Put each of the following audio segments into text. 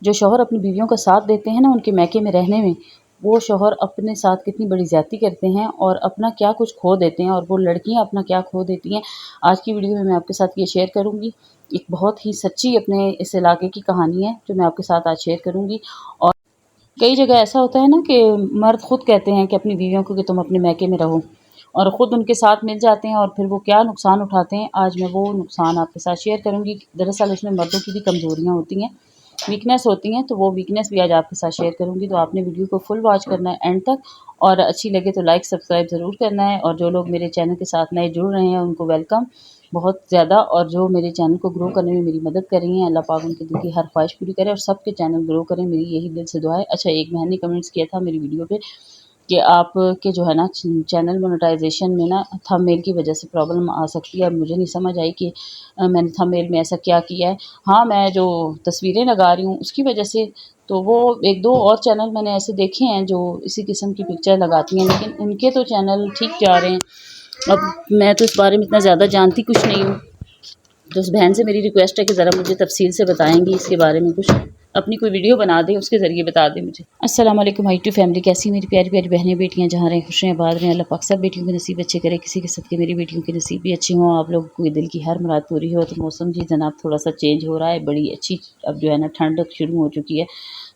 جو شوہر اپنی بیویوں کا ساتھ دیتے ہیں نا ان کے میکے میں رہنے میں، وہ شوہر اپنے ساتھ کتنی بڑی زیادتی کرتے ہیں اور اپنا کیا کچھ کھو دیتے ہیں، اور وہ لڑکیاں اپنا کیا کھو دیتی ہیں۔ آج کی ویڈیو میں آپ کے ساتھ یہ شیئر کروں گی، ایک بہت ہی سچی اپنے اس علاقے کی کہانی ہے جو میں آپ کے ساتھ آج شیئر کروں گی۔ اور کئی جگہ ایسا ہوتا ہے نا کہ مرد خود کہتے ہیں کہ اپنی بیویوں کو کہ تم اپنے میکے میں رہو، اور خود ان کے ساتھ مل جاتے ہیں، اور پھر وہ کیا نقصان اٹھاتے ہیں۔ آج میں وہ نقصان آپ کے ساتھ شیئر کروں گی۔ دراصل اس میں مردوں کی بھی کمزوریاں ہوتی ہیں، ویکنیس ہوتی ہیں، تو وہ ویکنیس بھی آج آپ کے ساتھ شیئر کروں گی۔ تو آپ نے ویڈیو کو فل واچ کرنا ہے اینڈ تک، اور اچھی لگے تو لائک سبسکرائب ضرور کرنا ہے، اور جو لوگ میرے چینل کے ساتھ نئے جڑ رہے ہیں ان کو ویلکم بہت زیادہ، اور جو میرے چینل کو گرو کرنے میں میری مدد کر رہی ہیں، اللہ پاک ان کے دل کی ہر خواہش پوری کرے اور سب کے چینل گرو کریں، میری یہی دل سے دعا ہے۔ اچھا، ایک بہن نے کمنٹس کیا تھا میری ویڈیو پہ کہ آپ کے جو ہے نا چینل مونیٹائزیشن میں نا تھم میل کی وجہ سے پرابلم آ سکتی ہے۔ اب مجھے نہیں سمجھ آئی کہ میں نے تھم میل میں ایسا کیا کیا ہے۔ ہاں، میں جو تصویریں لگا رہی ہوں اس کی وجہ سے، تو وہ ایک دو اور چینل میں نے ایسے دیکھے ہیں جو اسی قسم کی پکچر لگاتی ہیں، لیکن ان کے تو چینل ٹھیک جا رہے ہیں۔ اب میں تو اس بارے میں اتنا زیادہ جانتی کچھ نہیں ہوں، تو اس بہن سے میری ریکویسٹ ہے کہ ذرا مجھے تفصیل سے بتائیں گی اس کے بارے میں، کچھ اپنی کوئی ویڈیو بنا دیں اس کے ذریعے بتا دیں مجھے۔ السلام علیکم مائی ٹو فیملی، کیسی میری پیاری پیاری بہنیں بیٹیاں جہاں رہیں خوش رہیں آباد رہیں، اللہ پاک سب بیٹیوں کے نصیب اچھے کرے، کسی کے صدقے میری بیٹیوں کے نصیب بھی اچھے ہوں، آپ لوگوں کو دل کی ہر مراد پوری ہو۔ تو موسم جی جناب تھوڑا سا چینج ہو رہا ہے، بڑی اچھی اب جو ہے نا ٹھنڈ شروع ہو چکی ہے،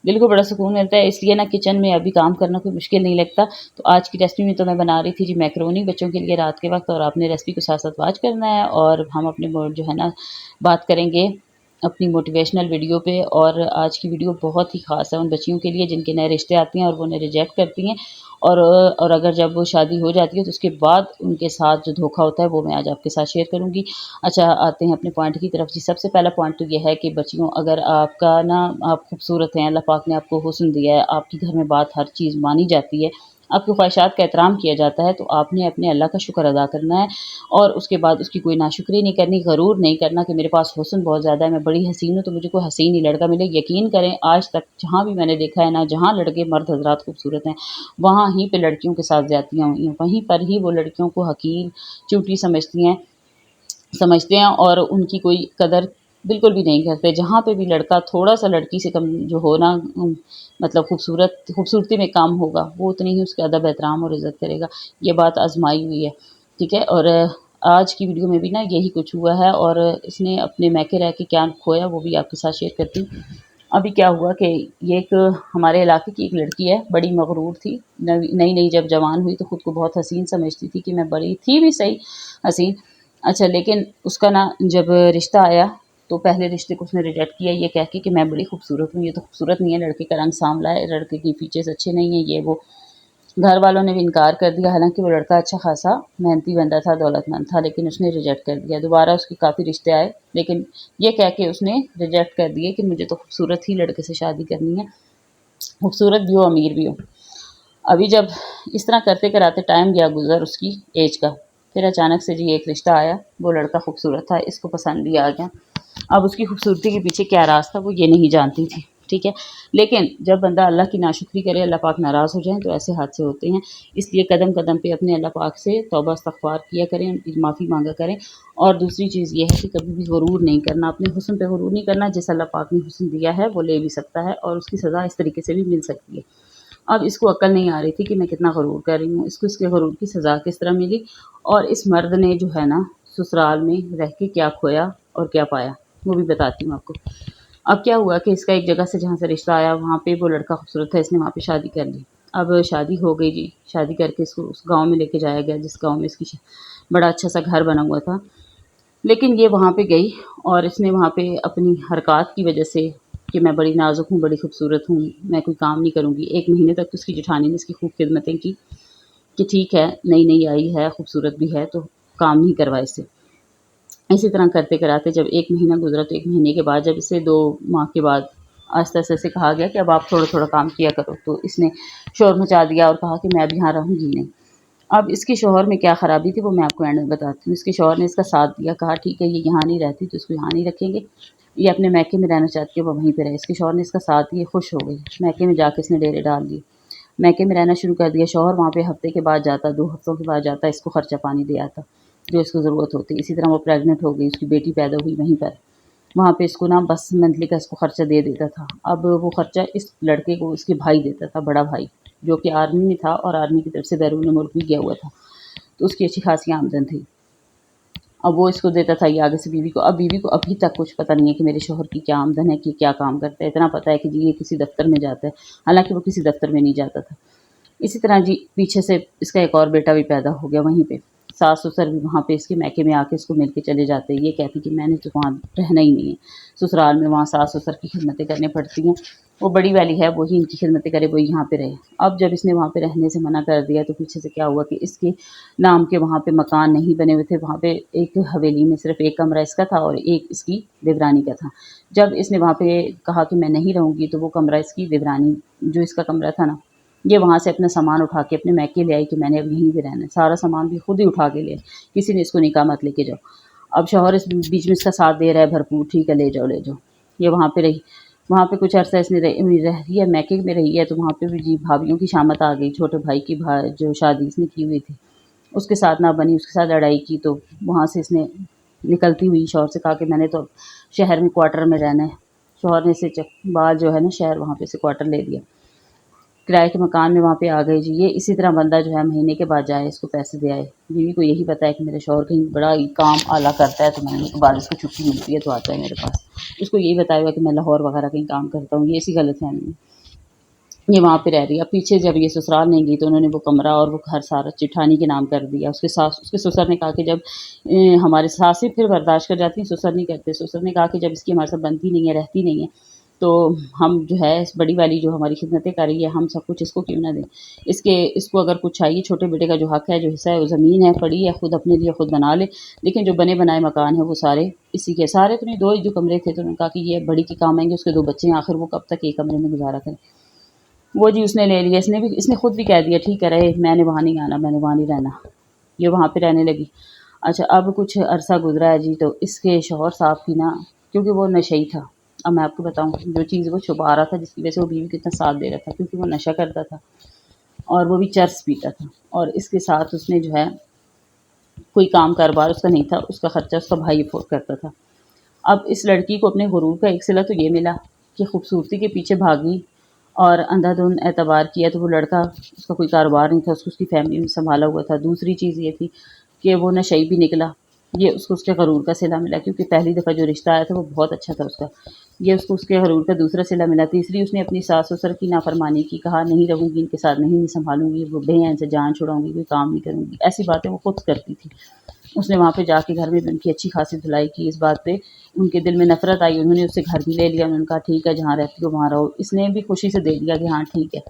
دل کو بڑا سکون ملتا ہے، اس لیے نا کچن میں ابھی کام کرنا کوئی مشکل نہیں لگتا۔ تو آج کی ریسپی میں تو میں بنا رہی تھی جی میکرونی بچوں کے لیے رات کے وقت، اور آپ نے ریسپی کو ساتھ ساتھ واچ کرنا ہے، اور ہم اپنے جو ہے نا بات کریں گے اپنی موٹیویشنل ویڈیو پہ۔ اور آج کی ویڈیو بہت ہی خاص ہے ان بچیوں کے لیے جن کے نئے رشتے آتے ہیں اور وہ انہیں ریجیکٹ کرتی ہیں، اور اگر جب وہ شادی ہو جاتی ہے تو اس کے بعد ان کے ساتھ جو دھوکہ ہوتا ہے وہ میں آج آپ کے ساتھ شیئر کروں گی۔ اچھا، آتے ہیں اپنے پوائنٹ کی طرف۔ جی، سب سے پہلا پوائنٹ تو یہ ہے کہ بچیوں، اگر آپ کا نا آپ خوبصورت ہیں، اللہ پاک نے آپ کو حسن دیا ہے، آپ کے گھر میں بات ہر چیز مانی جاتی ہے، آپ کی خواہشات کا احترام کیا جاتا ہے، تو آپ نے اپنے اللہ کا شکر ادا کرنا ہے، اور اس کے بعد اس کی کوئی ناشکری نہیں کرنی، غرور نہیں کرنا کہ میرے پاس حسن بہت زیادہ ہے، میں بڑی حسین ہوں تو مجھے کوئی حسین ہی لڑکا ملے۔ یقین کریں آج تک جہاں بھی میں نے دیکھا ہے نا، جہاں لڑکے مرد حضرات خوبصورت ہیں وہاں ہی پہ لڑکیوں کے ساتھ زیادتیاں ہوئی ہیں، وہیں پر ہی وہ لڑکیوں کو حقیر چونٹی سمجھتے ہیں اور ان کی کوئی قدر بالکل بھی نہیں کرتے۔ جہاں پہ بھی لڑکا تھوڑا سا لڑکی سے کم جو ہو نا، مطلب خوبصورتی میں کام ہوگا، وہ اتنی ہی اس کے ادب احترام اور عزت کرے گا۔ یہ بات آزمائی ہوئی ہے، ٹھیک ہے۔ اور آج کی ویڈیو میں بھی نا یہی کچھ ہوا ہے، اور اس نے اپنے میکے رہ کے کیا کھویا وہ بھی آپ کے ساتھ شیئر کرتی ہوں۔ ابھی کیا ہوا کہ یہ ایک ہمارے علاقے کی ایک لڑکی ہے، بڑی مغرور تھی، نئی نئی جب جوان ہوئی تو خود کو بہت حسین سمجھتی تھی کہ میں بڑی تھی بھی صحیح حسین۔ اچھا، لیکن اس کا نا جب رشتہ آیا تو پہلے رشتے کو اس نے ریجیکٹ کیا یہ کہہ کے کہ میں بڑی خوبصورت ہوں، یہ تو خوبصورت نہیں ہے، لڑکے کا رنگ سانولا ہے، لڑکے کی فیچرز اچھے نہیں ہیں، یہ وہ۔ گھر والوں نے بھی انکار کر دیا، حالانکہ وہ لڑکا اچھا خاصا محنتی بندہ تھا، دولت مند تھا، لیکن اس نے ریجیکٹ کر دیا۔ دوبارہ اس کے کافی رشتے آئے، لیکن یہ کہہ کے اس نے ریجیکٹ کر دیے کہ مجھے تو خوبصورت ہی لڑکے سے شادی کرنی ہے، خوبصورت بھی ہو امیر بھی ہو۔ ابھی جب اس طرح کرتے کراتے ٹائم گیا گزر اس کی ایج کا، پھر اچانک سے جی ایک رشتہ آیا، وہ لڑکا خوبصورت تھا، اس کو پسند بھی آ گیا۔ اب اس کی خوبصورتی کے پیچھے کیا راز تھا وہ یہ نہیں جانتی تھی، ٹھیک ہے۔ لیکن جب بندہ اللہ کی ناشکری کرے، اللہ پاک ناراض ہو جائیں تو ایسے حادثے ہوتے ہیں، اس لیے قدم قدم پہ اپنے اللہ پاک سے توبہ استغفار کیا کریں، ان کی معافی مانگا کریں۔ اور دوسری چیز یہ ہے کہ کبھی بھی غرور نہیں کرنا، اپنے حسن پہ غرور نہیں کرنا، جس اللہ پاک نے حسن دیا ہے وہ لے بھی سکتا ہے، اور اس کی سزا اس طریقے سے بھی مل سکتی ہے۔ اب اس کو عقل نہیں آ رہی تھی کہ میں کتنا غرور کر رہی ہوں، اس کو اس کے غرور کی سزا کس طرح ملی، اور اس مرد نے جو ہے نا سسرال میں رہ کے کیا کھویا اور کیا پایا وہ بھی بتاتی ہوں آپ کو۔ اب کیا ہوا کہ اس کا ایک جگہ سے جہاں سے رشتہ آیا وہاں پہ وہ لڑکا خوبصورت تھا، اس نے وہاں پہ شادی کر لی۔ اب شادی ہو گئی جی، شادی کر کے اس کو اس گاؤں میں لے کے جایا گیا جس گاؤں میں اس کی بڑا اچھا سا گھر بنا ہوا تھا، لیکن یہ وہاں پہ گئی اور اس نے وہاں پہ اپنی حرکات کی وجہ سے کہ میں بڑی نازک ہوں، بڑی خوبصورت ہوں، میں کوئی کام نہیں کروں گی، 1 مہینے تک تو اس کی جٹھانی نے اس کی خوب خدمتیں کی کہ ٹھیک ہے نئی نئی آئی ہے، خوبصورت بھی ہے تو کام نہیں کروا اس سے۔ اسی طرح کرتے کراتے جب 1 مہینہ گزرا تو 1 مہینے کے بعد جب اسے 2 ماہ کے بعد آہستہ آہستہ سے کہا گیا کہ اب آپ تھوڑا تھوڑا کام کیا کرو، تو اس نے شور مچا دیا اور کہا کہ میں اب یہاں رہوں گی نہیں۔ اب اس کے شوہر میں کیا خرابی تھی وہ میں آپ کو اینڈ میں بتاتی ہوں۔ اس کے شوہر نے اس کا ساتھ دیا، کہا ٹھیک ہے یہ یہاں نہیں رہتی تو اس کو یہاں نہیں رکھیں گے، یہ اپنے میکے میں رہنا چاہتی ہے وہ وہیں پہ رہے۔ اس کے شوہر نے اس کا ساتھ دیا، خوش ہو گئی، میکے میں جا کے اس نے ڈیرے ڈال دیے، میکے میں رہنا شروع کر دیا۔ شوہر وہاں پہ ہفتے کے بعد جاتا، 2 ہفتوں کے بعد جاتا، اس کو خرچہ پانی دے آتا جو اس کو ضرورت ہوتی۔ اسی طرح وہ پریگننٹ ہو گئی، اس کی بیٹی پیدا ہوئی وہیں پر۔ وہاں پہ اس کو نا بس منتھلی کا اس کو خرچہ دے دیتا تھا۔ اب وہ خرچہ اس لڑکے کو اس کے بھائی دیتا تھا، بڑا بھائی، جو کہ آرمی میں تھا اور آرمی کی طرف سے بیرون ملک بھی گیا ہوا تھا، تو اس کی اچھی خاصی آمدن تھی۔ اب وہ اس کو دیتا تھا یہ آگے سے بیوی کو۔ اب بیوی کو ابھی تک کچھ پتہ نہیں ہے کہ میرے شوہر کی کیا آمدن ہے، کہ کیا کام کرتا ہے۔ اتنا پتہ ہے کہ جی یہ کسی دفتر میں جاتا ہے، حالانکہ وہ کسی دفتر میں نہیں جاتا تھا۔ اسی طرح جی پیچھے سے اس کا ایک اور بیٹا بھی پیدا ہو گیا وہیں پہ۔ ساس سسر بھی وہاں پہ اس کے میکے میں آ کے اس کو مل کے چلے جاتے ہیں۔ یہ کہتی کہ میں نے تو وہاں رہنا ہی نہیں ہے، سسرال میں وہاں ساس سسر کی خدمتیں کرنے پڑتی ہیں، وہ بڑی والی ہے وہی ان کی خدمتیں کرے، وہی یہاں پہ رہے۔ اب جب اس نے وہاں پہ رہنے سے منع کر دیا تو پیچھے سے کیا ہوا کہ اس کے نام کے وہاں پہ مکان نہیں بنے ہوئے تھے، وہاں پہ ایک حویلی میں صرف ایک کمرہ اس کا تھا اور ایک اس کی دیورانی کا تھا۔ جب اس نے وہاں پہ کہا کہ میں نہیں رہوں گی تو وہ کمرہ اس کی دیورانی، جو اس کا کمرہ تھا نا، یہ وہاں سے اپنا سامان اٹھا کے اپنے میکے لے آئی کہ میں نے اب یہیں پہ رہنا ہے۔ سارا سامان بھی خود ہی اٹھا کے لے آئی، کسی نے اس کو نہیں کہا مت لے کے جاؤ۔ اب شوہر اس بیچ میں اس کا ساتھ دے رہا ہے بھرپور، ٹھیک ہے لے جاؤ لے جاؤ۔ یہ وہاں پہ رہی، وہاں پہ کچھ عرصہ اس نے رہی ہے، میکے میں رہی ہے، تو وہاں پہ بھی جی بھابھیوں کی شامت آ گئی۔ چھوٹے بھائی کی جو شادی اس نے کی ہوئی تھی اس کے ساتھ نہ بنی، اس کے ساتھ لڑائی کی، تو وہاں سے اس نے نکلتی ہوئی شوہر سے کہا کہ میں نے تو شہر میں کوارٹر میں رہنا ہے۔ شوہر نے اسے بعد جو ہے نا شہر وہاں پہ سے کوارٹر لے لیا، کرائے کے مکان میں وہاں پہ آ گئی جی۔ یہ اسی طرح بندہ جو ہے مہینے کے بعد جائے اس کو پیسے دے آئے۔ بیوی کو یہی پتہ ہے کہ میرے شوہر کہیں بڑا کام اعلیٰ کرتا ہے تو مہینے کے بعد اس کو چھٹی ملتی ہے تو آتا ہے میرے پاس۔ اس کو یہی بتایا ہوا کہ میں لاہور وغیرہ کہیں کام کرتا ہوں، یہ اسی غلط فہمی ہے۔ یہ وہاں پہ رہ رہی ہے۔ اب پیچھے جب یہ سسرال نہیں گئی تو انہوں نے وہ کمرہ اور وہ گھر سارا جٹھانی کے نام کر دیا۔ اس کے سسر نے کہا کہ جب ہمارے ساسیں پھر برداشت کر جاتی ہیں، سسر نہیں کرتے۔ سسر نے کہا کہ جب اس کی ہمارے ساتھ بنتی نہیں ہے، رہتی نہیں ہے، تو ہم جو ہے اس بڑی والی جو ہماری خدمتیں کر رہی ہے، ہم سب کچھ اس کو کیوں نہ دیں۔ اس کو اگر کچھ چاہیے، چھوٹے بیٹے کا جو حق ہے، جو حصہ ہے، وہ زمین ہے پڑی ہے، خود اپنے لیے خود بنا لے، لیکن جو بنے بنائے مکان ہیں وہ سارے اسی کے سارے۔ تو نہیں، دو ہی جو کمرے تھے، تو انہوں نے کہا کہ یہ بڑی کے کام آئیں گے، اس کے دو بچے ہیں، آخر وہ کب تک ایک کمرے میں گزارا کریں۔ وہ جی اس نے لے لیا، اس نے خود بھی کہہ دیا ٹھیک ہے رہے، میں نے وہاں نہیں آنا، میں نے وہاں نہیں رہنا۔ یہ وہاں پہ رہنے لگی۔ اچھا اب کچھ عرصہ گزرا ہے جی، تو اس کے شوہر صاحب کی نا، کیونکہ وہ نشئی تھا، اب میں آپ کو بتاؤں جو چیز وہ چھپا رہا تھا جس کی وجہ سے وہ بیوی کو اتنا ساتھ دے رہا تھا، کیونکہ وہ نشہ کرتا تھا اور وہ بھی چرس پیتا تھا، اور اس کے ساتھ اس نے جو ہے کوئی کام کاروبار اس کا نہیں تھا، اس کا خرچہ اس کا بھائی افورڈ کرتا تھا۔ اب اس لڑکی کو اپنے غرور کا ایک صلہ تو یہ ملا کہ خوبصورتی کے پیچھے بھاگی اور اندھا دھند اعتبار کیا، تو وہ لڑکا، اس کا کوئی کاروبار نہیں تھا، اس کی فیملی میں سنبھالا ہوا تھا۔ دوسری چیز یہ تھی کہ وہ نشئی بھی نکلا، یہ اس کو اس کے غرور کا صلہ ملا، کیونکہ پہلی دفعہ جو رشتہ آیا تھا وہ بہت اچھا تھا اس کا، یہ اس کو اس کے غرور کا دوسرا صلہ ملا۔ تیسری اس نے اپنی ساس سسر کی نافرمانی کی، کہا نہیں رہوں گی ان کے ساتھ، نہیں سنبھالوں گی، وہ بے ہیں، ان سے جان چھڑاؤں گی، کوئی کام نہیں کروں گی، ایسی باتیں وہ خود کرتی تھی۔ اس نے وہاں پہ جا کے گھر میں بھی ان کی اچھی خاصی دھلائی کی، اس بات پہ ان کے دل میں نفرت آئی، انہوں نے اس سے گھر بھی لے لیا، انہوں نے کہا ٹھیک ہے جہاں رہتی ہو وہاں رہو۔ اس نے بھی خوشی سے دے دیا کہ ہاں ٹھیک ہے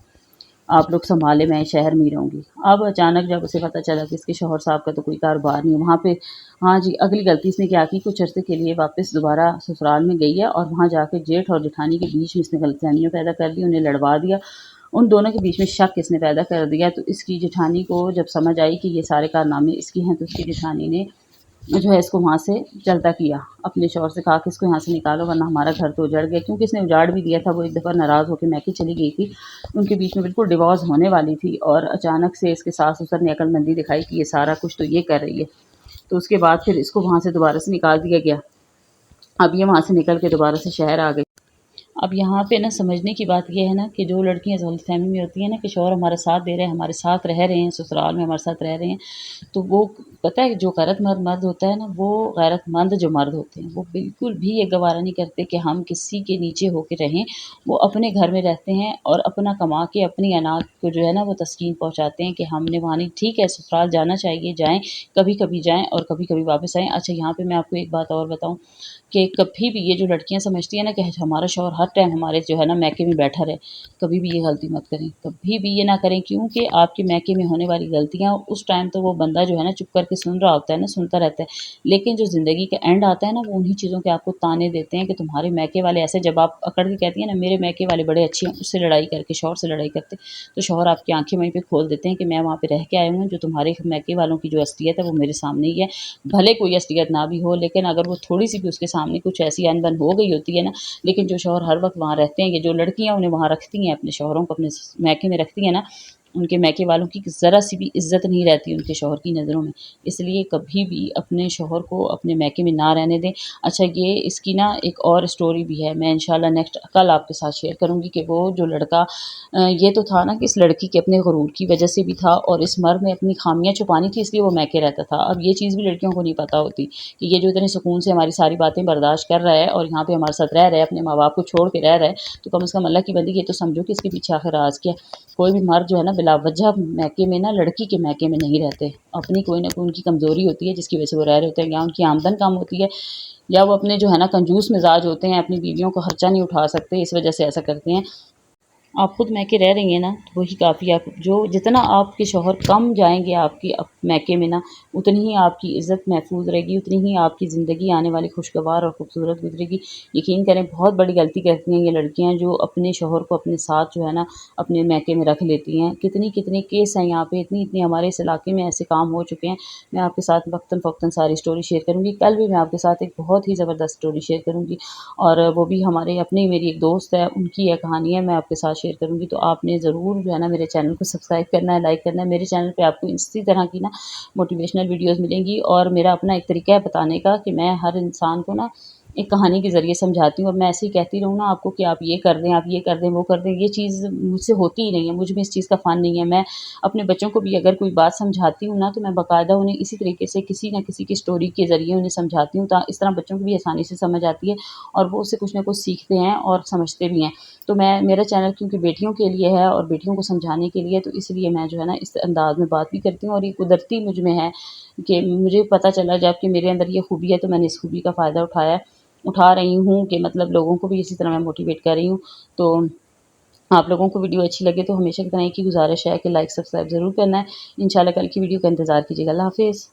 آپ لوگ سنبھالے، میں شہر میں ہی رہوں گی۔ اب اچانک جب اسے پتہ چلا کہ اس کے شوہر صاحب کا تو کوئی کاروبار نہیں ہے وہاں پہ، ہاں جی اگلی غلطی اس نے کیا کی، کچھ عرصے کے لیے واپس دوبارہ سسرال میں گئی ہے اور وہاں جا کے جیٹھ اور جٹھانی کے بیچ میں اس نے غلط فہمیاں پیدا کر دی، انہیں لڑوا دیا، ان دونوں کے بیچ میں شک اس نے پیدا کر دیا۔ تو اس کی جٹھانی کو جب سمجھ آئی کہ یہ سارے کارنامے اس کی ہیں، تو اس کی جٹھانی نے جو ہے اس کو وہاں سے چلتا کیا، اپنے شوہر سے کہا کہ اس کو یہاں سے نکالو ورنہ ہمارا گھر تو اجڑ گیا، کیونکہ اس نے اجاڑ بھی دیا تھا۔ وہ ایک دفعہ ناراض ہو کے میکے چلی گئی تھی، ان کے بیچ میں بالکل ڈیورس ہونے والی تھی، اور اچانک سے اس کے ساس سسر نے عقل مندی دکھائی کہ یہ سارا کچھ تو یہ کر رہی ہے، تو اس کے بعد پھر اس کو وہاں سے دوبارہ سے نکال دیا گیا۔ اب یہ وہاں سے نکل کے دوبارہ سے شہر آ گئی۔ اب یہاں پہ نا سمجھنے کی بات یہ ہے نا کہ جو لڑکیاں غلط فہمی میں ہوتی ہیں نا کہ شوہر ہمارا ساتھ دے رہے ہیں، ہمارے ساتھ رہ رہے ہیں، سسرال میں ہمارے ساتھ رہ رہے ہیں، تو وہ پتہ ہے جو غیرت مند مرد ہوتا ہے نا، وہ غیرت مند جو مرد ہوتے ہیں وہ بالکل بھی یہ گوارہ نہیں کرتے کہ ہم کسی کے نیچے ہو کے رہیں، وہ اپنے گھر میں رہتے ہیں اور اپنا کما کے اپنی اناج کو جو ہے نا وہ تسکین پہنچاتے ہیں کہ ہم نے وہاں نہیں، ٹھیک ہے سسرال جانا چاہیے جائیں، کبھی کبھی جائیں اور کبھی کبھی واپس آئیں۔ اچھا یہاں پہ میں آپ کو ایک بات اور بتاؤں کہ کبھی بھی یہ جو لڑکیاں سمجھتی ہیں نا کہ ہمارا شوہر ہر ٹائم ہمارے جو ہے نا میکے میں بیٹھا رہے، کبھی بھی یہ غلطی مت کریں، کبھی بھی یہ نہ کریں، کیونکہ آپ کے میکے میں ہونے والی غلطیاں اس ٹائم تو وہ بندہ جو ہے نا چپ کر کے سن رہا ہوتا ہے نا، سنتا رہتا ہے، لیکن جو زندگی کا اینڈ آتا ہے نا وہ انہی چیزوں کے آپ کو تانے دیتے ہیں کہ تمہارے میکے والے ایسے، جب آپ اکڑ کے کہتی ہیں نا میرے میکے والے بڑے اچھے ہیں، اس سے لڑائی کر کے شوہر سے لڑائی کرتے تو شوہر آپ کی آنکھیں وہیں پہ کھول دیتے ہیں کہ میں وہاں پہ رہ کے آئے ہوں، جو تمہارے میکے والوں کی جو اصلیت ہے وہ میرے سامنے ہی ہے، بھلے کوئی اصلیت نہ بھی ہو، لیکن اگر وہ تھوڑی سی بھی اس کے سامنے کچھ ایسی ان بن ہو گئی ہوتی ہے نا، لیکن جو شوہر ہر وقت وہاں رہتے ہیں، یہ جو لڑکیاں انہیں وہاں رکھتی ہیں، اپنے شوہروں کو اپنے میکے میں رکھتی ہیں نا، ان کے میکے والوں کی ذرا سی بھی عزت نہیں رہتی ان کے شوہر کی نظروں میں، اس لیے کبھی بھی اپنے شوہر کو اپنے میکے میں نہ رہنے دیں۔ اچھا، یہ اس کی نا ایک اور اسٹوری بھی ہے، میں انشاءاللہ نیکسٹ کل آپ کے ساتھ شیئر کروں گی کہ وہ جو لڑکا یہ تو تھا نا کہ اس لڑکی کے اپنے غرور کی وجہ سے بھی تھا، اور اس مرد نے اپنی خامیاں چھپانی تھی اس لیے وہ میکے رہتا تھا۔ اب یہ چیز بھی لڑکیوں کو نہیں پتہ ہوتی کہ یہ جو اتنے سکون سے ہماری ساری باتیں برداشت کر رہا ہے اور یہاں پہ ہمارے ساتھ رہ رہا ہے، اپنے ماں باپ کو چھوڑ کے رہ رہا ہے، تو کم از کم اللہ کی بندی یہ تو سمجھو کہ اس کے پیچھے آخر راز کیا ہے۔ کوئی بھی مرد جو ہے نا بلا وجہ میکے میں نا لڑکی کے میکے میں نہیں رہتے، اپنی کوئی نہ کوئی ان کی کمزوری ہوتی ہے جس کی وجہ سے وہ رہ رہے ہوتے ہیں، یا ان کی آمدن کم ہوتی ہے، یا وہ اپنے جو ہے نا کنجوس مزاج ہوتے ہیں، اپنی بیویوں کو خرچہ نہیں اٹھا سکتے، اس وجہ سے ایسا کرتے ہیں۔ آپ خود میکے رہ رہی ہیں نا، تو وہی کافی ہے۔ آپ جو جتنا آپ کے شوہر کم جائیں گے آپ کے میکے میں نا، اتنی ہی آپ کی عزت محفوظ رہے گی، اتنی ہی آپ کی زندگی آنے والی خوشگوار اور خوبصورت گزرے گی۔ یقین کریں بہت بڑی غلطی کرتی ہیں یہ لڑکیاں جو اپنے شوہر کو اپنے ساتھ جو ہے نا اپنے میکے میں رکھ لیتی ہیں۔ کتنی کتنے کیس ہیں یہاں پہ، اتنی ہمارے اس علاقے میں ایسے کام ہو چکے ہیں۔ میں آپ کے ساتھ وقتاً فوقتاً ساری اسٹوری شیئر کروں گی، کل بھی میں آپ کے ساتھ ایک بہت ہی زبردست اسٹوری شیئر کروں گی، اور وہ بھی ہمارے اپنی میری ایک دوست ہے، ان کی یہ کہانی ہے، میں آپ کے ساتھ شیئر کروں گی۔ تو آپ نے ضرور جو ہے نا میرے چینل کو سبسکرائب کرنا ہے، لائک کرنا ہے۔ میرے چینل پہ آپ کو اسی طرح کی نا موٹیویشنل ویڈیوز ملیں گی، اور میرا اپنا ایک طریقہ ہے بتانے کا کہ میں ہر انسان کو نا ایک کہانی کے ذریعے سمجھاتی ہوں، اور میں ایسے ہی کہتی رہوں نا آپ کو کہ آپ یہ کر دیں، آپ یہ کر دیں، وہ کر دیں، یہ چیز مجھ سے ہوتی ہی نہیں ہے، مجھ میں اس چیز کا فن نہیں ہے۔ میں اپنے بچوں کو بھی اگر کوئی بات سمجھاتی ہوں نا تو میں باقاعدہ انہیں اسی طریقے سے کسی نہ کسی کی اسٹوری کے ذریعے انہیں سمجھاتی ہوں، اس طرح بچوں کو بھی آسانی سے سمجھ آتی ہے اور وہ اس سے کچھ نہ کچھ سیکھتے ہیں اور سمجھتے بھی ہیں۔ تو میرا چینل کیونکہ بیٹیوں کے لیے ہے اور بیٹیوں کو سمجھانے کے لیے، تو اس لیے میں جو ہے نا اس انداز میں بات بھی کرتی ہوں، اور یہ قدرتی مجھ میں ہے کہ مجھے پتہ چلا جب کہ میرے اندر یہ خوبی ہے تو میں نے اس خوبی کا فائدہ اٹھا رہی ہوں کہ مطلب لوگوں کو بھی اسی طرح میں موٹیویٹ کر رہی ہوں۔ تو آپ لوگوں کو ویڈیو اچھی لگے تو ہمیشہ کی طرح ایک ہی گزارش ہے کہ لائک سبسکرائب ضرور کرنا ہے۔ انشاءاللہ کل کی ویڈیو کا انتظار کیجیے گا۔ اللہ حافظ۔